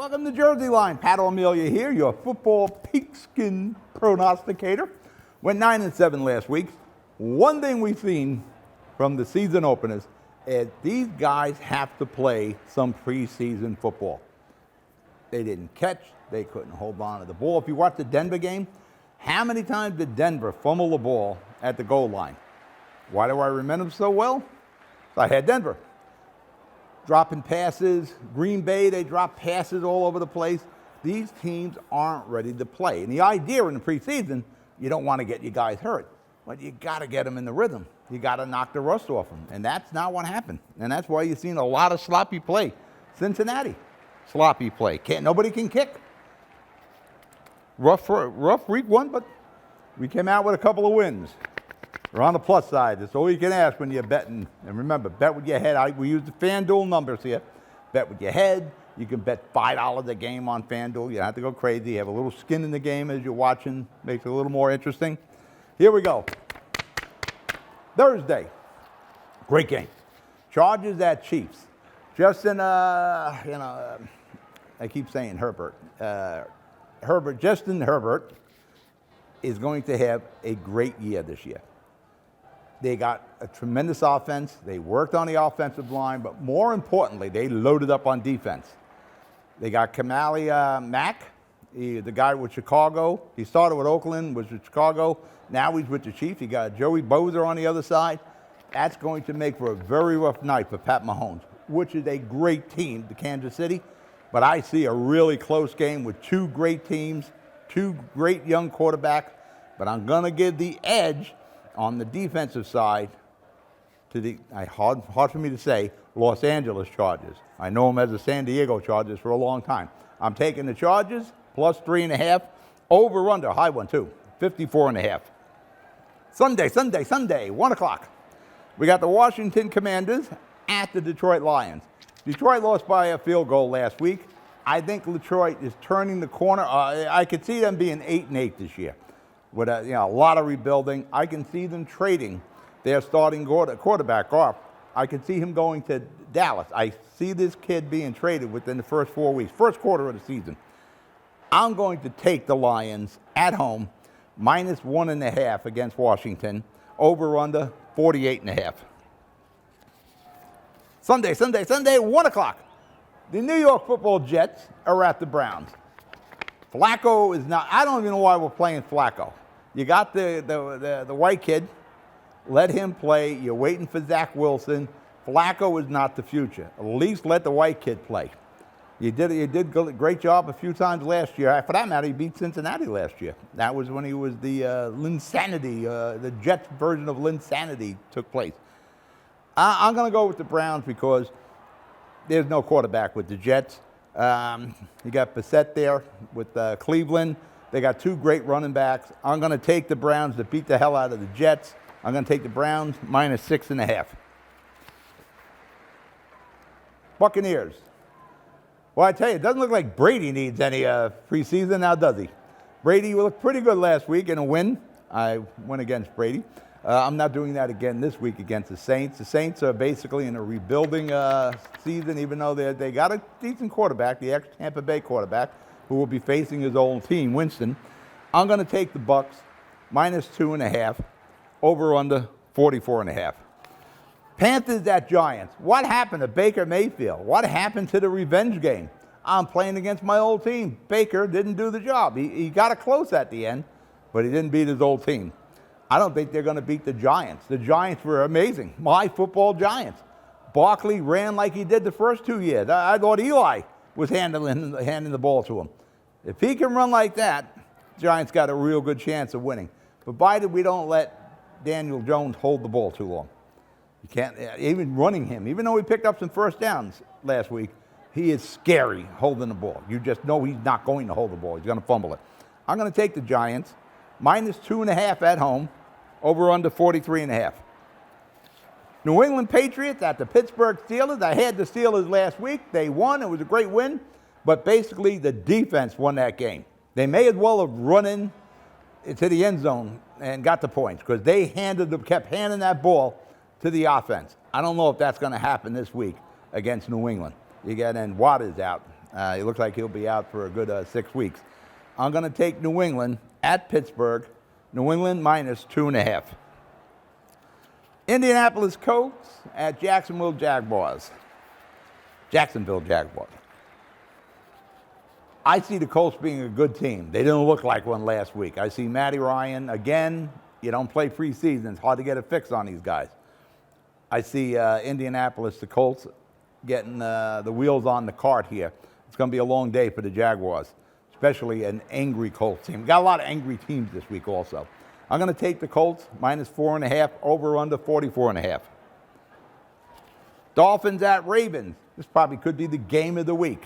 Welcome to Jersey Line. Pat O'Melia here, your football pigskin prognosticator. Went 9-7 last week. One thing we've seen from the season openers is these guys have to play some preseason football. They didn't catch. They couldn't hold on to the ball. If you watch the Denver game, how many times did Denver fumble the ball at the goal line? Why do I remember them so well? I had Denver. Dropping passes. Green Bay, they drop passes all over the place. These teams aren't ready to play. And the idea in the preseason, you don't want to get your guys hurt, but you got to get them in the rhythm. You got to knock the rust off them. And that's not what happened. And that's why you've seen a lot of sloppy play. Cincinnati, sloppy play. Nobody can kick. Rough week one, but we came out with a couple of wins. We're on the plus side. That's all you can ask when you're betting. And remember, bet with your head. We use the FanDuel numbers here. Bet with your head. You can bet $5 a game on FanDuel. You don't have to go crazy. You have a little skin in the game as you're watching. Makes it a little more interesting. Here we go. Thursday. Great game. Chargers at Chiefs. Justin, I keep saying Herbert. Justin Herbert is going to have a great year this year. They got a tremendous offense. They worked on the offensive line, but more importantly, they loaded up on defense. They got Kamali Mack, the guy with Chicago. He started with Oakland, was with Chicago. Now he's with the Chiefs. He got Joey Bosa on the other side. That's going to make for a very rough night for Pat Mahomes, which is a great team, the Kansas City. But I see a really close game with two great teams, two great young quarterbacks. But I'm going to give the edge on the defensive side to the, hard for me to say, Los Angeles Chargers. I know them as the San Diego Chargers for a long time. I'm taking the Chargers, plus 3.5, over under, high one too, 54.5. Sunday, 1 o'clock. We got the Washington Commanders at the Detroit Lions. Detroit lost by a field goal last week. I think Detroit is turning the corner. I could see them being 8-8 this year. With a lot of rebuilding. I can see them trading their starting quarterback off. I can see him going to Dallas. I see this kid being traded within the first 4 weeks, first quarter of the season. I'm going to take the Lions at home, minus 1.5 against Washington, over under 48.5. Sunday, 1 o'clock. The New York Football Jets are at the Browns. Flacco is not, I don't even know why we're playing Flacco. You got the white kid. Let him play. You're waiting for Zach Wilson. Flacco is not the future. At least let the white kid play. You did a great job a few times last year. For that matter, he beat Cincinnati last year. That was when he was the Linsanity, the Jets version of Linsanity took place. I'm going to go with the Browns because there's no quarterback with the Jets. You got Bissett there with Cleveland. They got two great running backs. I'm going to take the Browns to beat the hell out of the Jets. I'm going to take the Browns minus 6.5. Buccaneers. Well, I tell you, it doesn't look like Brady needs any preseason now, does he? Brady looked pretty good last week in a win. I went against Brady. I'm not doing that again this week against the Saints. The Saints are basically in a rebuilding season, even though they got a decent quarterback, the ex-Tampa Bay quarterback, who will be facing his old team, Winston. I'm going to take the Bucs, minus 2.5, over under 44.5. Panthers at Giants. What happened to Baker Mayfield? What happened to the revenge game? I'm playing against my old team. Baker didn't do the job. He got it close at the end, but he didn't beat his old team. I don't think they're going to beat the Giants. The Giants were amazing. My football Giants. Barkley ran like he did the first 2 years. I thought Eli was handing the ball to him. If he can run like that, Giants got a real good chance of winning. Provided we don't let Daniel Jones hold the ball too long. You can't, even running him, even though he picked up some first downs last week, he is scary holding the ball. You just know he's not going to hold the ball. He's going to fumble it. I'm going to take the Giants, minus 2.5 at home, over under 43.5. New England Patriots at the Pittsburgh Steelers. I had the Steelers last week. They won. It was a great win. But basically, the defense won that game. They may as well have run into the end zone and got the points because they kept handing that ball to the offense. I don't know if that's going to happen this week against New England. You got Waters out. He looks like he'll be out for a good 6 weeks. I'm going to take New England at Pittsburgh. New England minus 2.5. Indianapolis Colts at Jacksonville Jaguars. Jacksonville Jaguars. I see the Colts being a good team. They didn't look like one last week. I see Matty Ryan. Again, you don't play preseason. It's hard to get a fix on these guys. I see Indianapolis, the Colts, getting the wheels on the cart here. It's going to be a long day for the Jaguars, especially an angry Colts team. Got a lot of angry teams this week also. I'm going to take the Colts, minus 4.5, over under 44.5. Dolphins at Ravens. This probably could be the game of the week.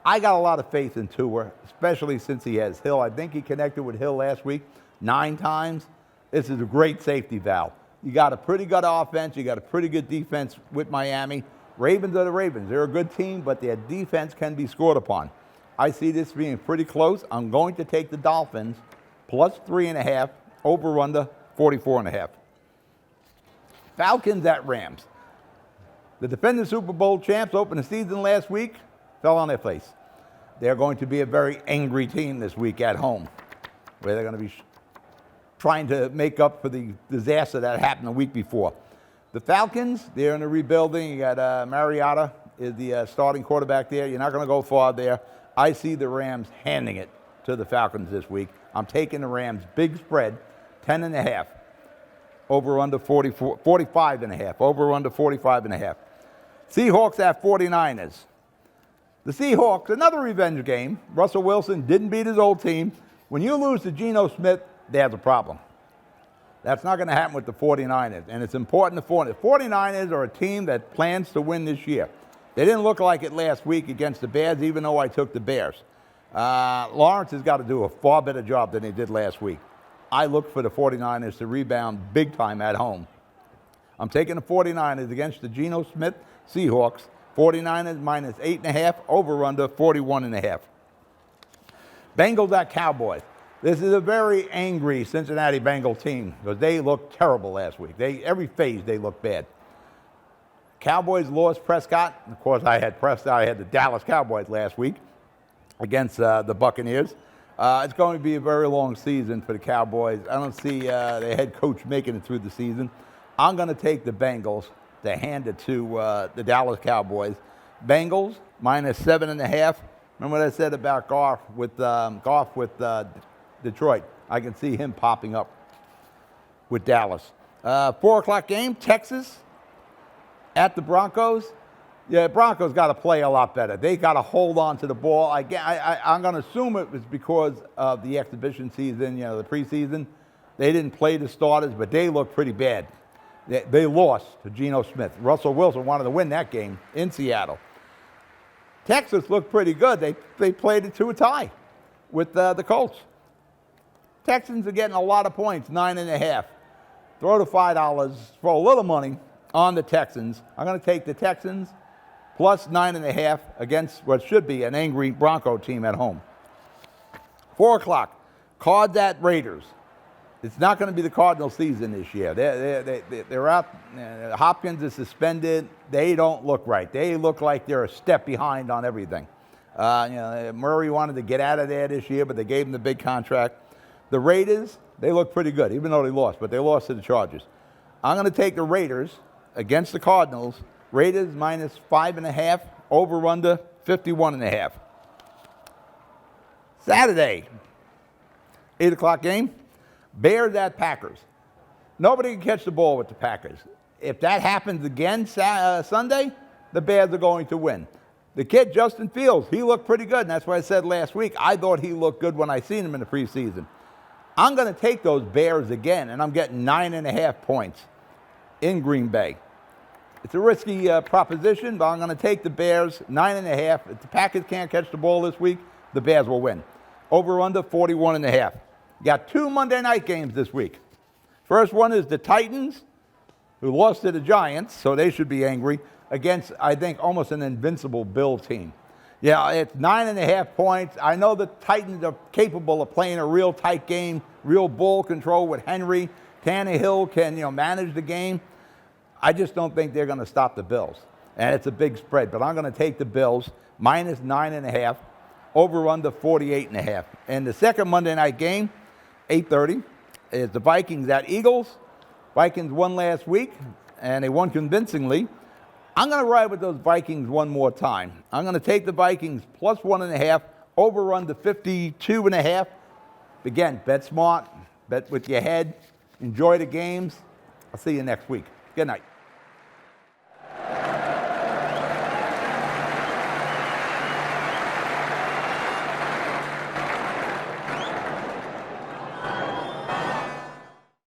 I got a lot of faith in Tua, especially since he has Hill. I think he connected with Hill last week 9 times. This is a great safety valve. You got a pretty good offense. You got a pretty good defense with Miami. Ravens are the Ravens. They're a good team, but their defense can be scored upon. I see this being pretty close. I'm going to take the Dolphins, plus 3.5, over under 44.5. Falcons at Rams. The defending Super Bowl champs opened the season last week, fell on their face. They're going to be a very angry team this week at home, where they're going to be trying to make up for the disaster that happened the week before. The Falcons, they're in a rebuilding. You got Mariota is the starting quarterback there. You're not going to go far there. I see the Rams handing it to the Falcons this week. I'm taking the Rams big spread, 10.5, over under 45.5, over under 45.5. Seahawks at 49ers. The Seahawks, another revenge game. Russell Wilson didn't beat his old team. When you lose to Geno Smith, there's a problem. That's not going to happen with the 49ers, and it's important to the 49ers are a team that plans to win this year. They didn't look like it last week against the Bears, even though I took the Bears. Lawrence has got to do a far better job than he did last week. I look for the 49ers to rebound big time at home. I'm taking the 49ers against the Geno Smith Seahawks. 49ers minus 8.5, over under 41.5. Bengals at Cowboys. This is a very angry Cincinnati Bengals team because they looked terrible last week. Every phase they looked bad. Cowboys lost Prescott. Of course, I had the Dallas Cowboys last week against the Buccaneers. It's going to be a very long season for the Cowboys. I don't see the head coach making it through the season. I'm going to take the Bengals to hand it to the Dallas Cowboys. Bengals minus 7.5. Remember what I said about Goff with Detroit? I can see him popping up with Dallas. 4 o'clock game, Texas at the Broncos. Yeah, Broncos got to play a lot better. They got to hold on to the ball. I'm going to assume it was because of the exhibition season, the preseason. They didn't play the starters, but they looked pretty bad. They lost to Geno Smith. Russell Wilson wanted to win that game in Seattle. Texas looked pretty good. They played it to a tie with the Colts. Texans are getting a lot of points, 9.5. Throw the $5 for a little money on the Texans. I'm going to take the Texans plus 9.5 against what should be an angry Bronco team at home. 4 o'clock, Cards at Raiders. It's not going to be the Cardinals season this year. They're out. Hopkins is suspended. They don't look right. They look like they're a step behind on everything. Murray wanted to get out of there this year, but they gave him the big contract. The Raiders, they look pretty good, even though they lost, but they lost to the Chargers. I'm going to take the Raiders against the Cardinals. Raiders minus 5.5, over under 51.5. Saturday, 8 o'clock game. Bears at Packers. Nobody can catch the ball with the Packers. If that happens again Sunday, the Bears are going to win. The kid, Justin Fields, he looked pretty good, and that's what I said last week. I thought he looked good when I seen him in the preseason. I'm going to take those Bears again, and I'm getting 9.5 points in Green Bay. It's a risky proposition, but I'm going to take the Bears, 9.5. If the Packers can't catch the ball this week, the Bears will win. Over under 41.5. You got 2 Monday night games this week. First one is the Titans, who lost to the Giants, so they should be angry, against, I think, almost an invincible Bill team. Yeah, it's 9.5 points. I know the Titans are capable of playing a real tight game, real ball control with Henry. Tannehill can, manage the game. I just don't think they're going to stop the Bills. and it's a big spread. But I'm going to take the Bills, minus 9.5, over-under 48.5. And the second Monday night game, 8:30, is the Vikings at Eagles. Vikings won last week, and they won convincingly. I'm going to ride with those Vikings one more time. I'm going to take the Vikings plus 1.5, over-under 52.5. Again, bet smart, bet with your head. Enjoy the games. I'll see you next week. Good night.